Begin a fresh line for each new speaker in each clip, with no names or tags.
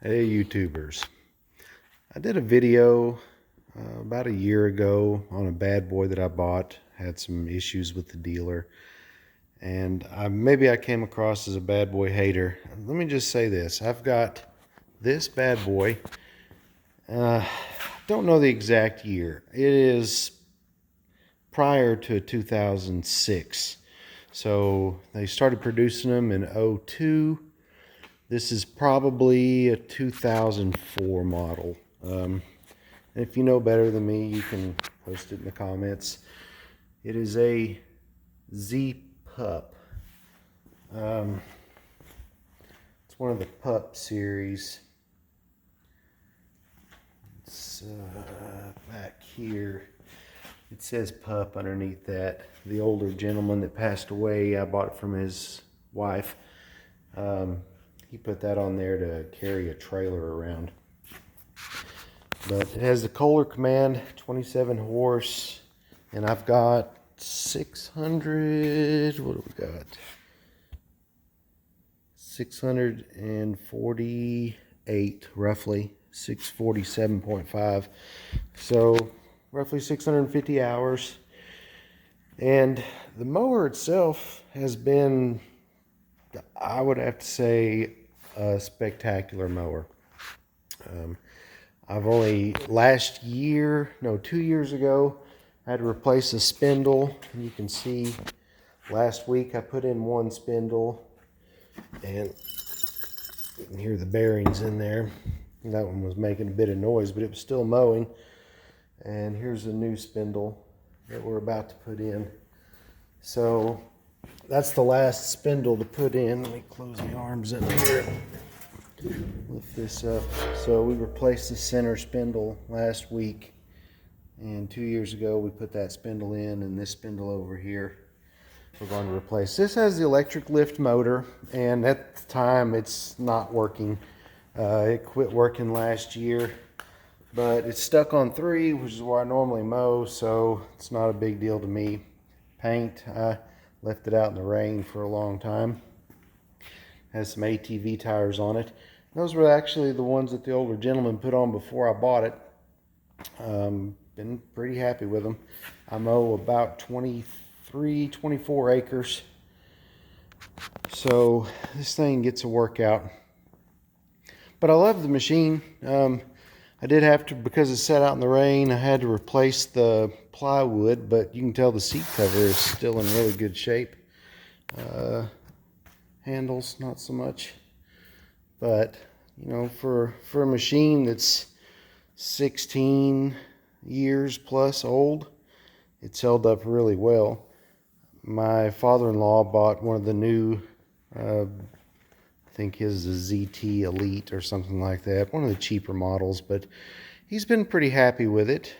Hey YouTubers, I did a video about a year ago on a bad boy that I bought. Had some issues with the dealer, and maybe I came across as a bad boy hater. Let me just say this: I've got this bad boy. Don't know the exact year. It is prior to 2006. So they started producing them in '02. This is probably a 2004 model. If you know better than me, you can post it in the comments. It is a Z Pup. It's one of the Pup series. It's back here. It says Pup underneath that. The older gentleman that passed away, I bought it from his wife. He put that on there to carry a trailer around. But it has the Kohler command, 27 horse, and I've got 600, what do we got? 648, roughly, 647.5. So roughly 650 hours. And the mower itself has been, I would have to say, a spectacular mower. I've only 2 years ago, I had to replace a spindle. You can see last week I put in one spindle, and you can hear the bearings in there. That one was making a bit of noise, but it was still mowing. And here's a new spindle that we're about to put in. So that's the last spindle to put in. Let me close the arms in here. Lift this up. So we replaced the center spindle last week, and 2 years ago we put that spindle in, and this spindle over here we're going to replace. This has the electric lift motor, and at the time it's not working. It quit working last year, but it's stuck on 3, which is where I normally mow, so it's not a big deal to me. Paint, I left it out in the rain for a long time. Has some ATV tires on it. Those were actually the ones that the older gentleman put on before I bought it. Been pretty happy with them. I mow about 24 acres. So this thing gets a workout. But I love the machine. I did have to, because it sat out in the rain, I had to replace the plywood, but you can tell the seat cover is still in really good shape. Handles, not so much. But, you know, for a machine that's 16 years plus old, it's held up really well. My father-in-law bought one of the new, I think his is a ZT Elite or something like that, one of the cheaper models, but he's been pretty happy with it.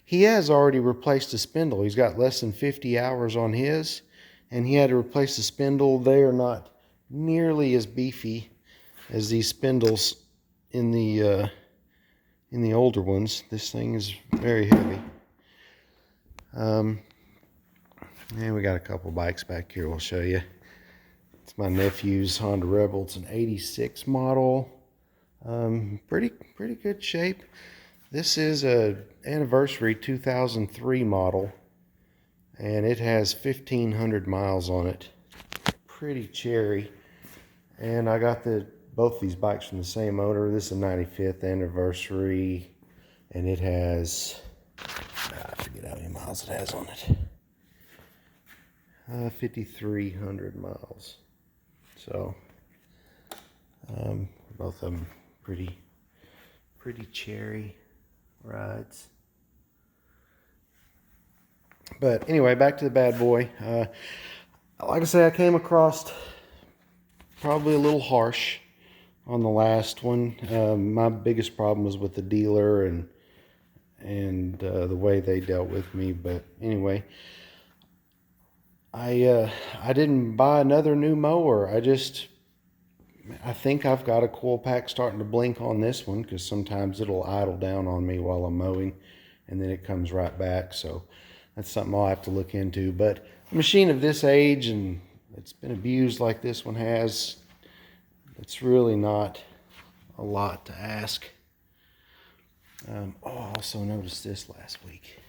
He has already replaced the spindle. He's got less than 50 hours on his, and he had to replace the spindle. They are not nearly as beefy as these spindles in the older ones. This thing is very heavy. And we got a couple bikes back here we'll show you. It's my nephew's Honda Rebel. It's an 86 model. Pretty good shape. This is a anniversary 2003 model, and it has 1,500 miles on it. Pretty cherry. And I got both these bikes from the same owner. This is a 95th anniversary, and it has, I forget how many miles it has on it. 5,300 miles. So both of them pretty cherry rides. But anyway, back to the bad boy. Like I say, I came across probably a little harsh on the last one. My biggest problem was with the dealer and the way they dealt with me. But anyway, I didn't buy another new mower. I think I've got a coil pack starting to blink on this one, because sometimes it'll idle down on me while I'm mowing, and then it comes right back. So that's something I'll have to look into. But a machine of this age, and it's been abused like this one has, it's really not a lot to ask. I also noticed this last week.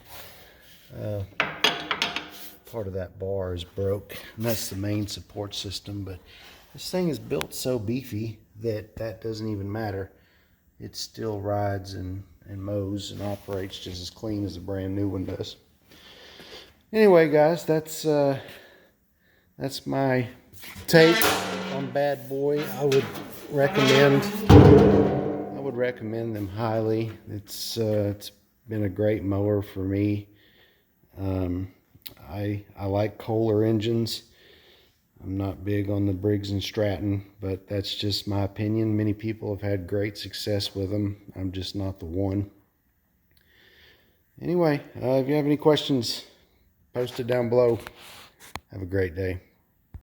Part of that bar is broke, and that's the main support system, but this thing is built so beefy that doesn't even matter. It still rides and mows and operates just as clean as a brand new one does. Anyway, guys, that's my take on Bad Boy. I would recommend them highly. It's been a great mower for me. I like Kohler engines. I'm not big on the Briggs & Stratton, but that's just my opinion. Many people have had great success with them. I'm just not the one. Anyway, if you have any questions, post it down below. Have a great day.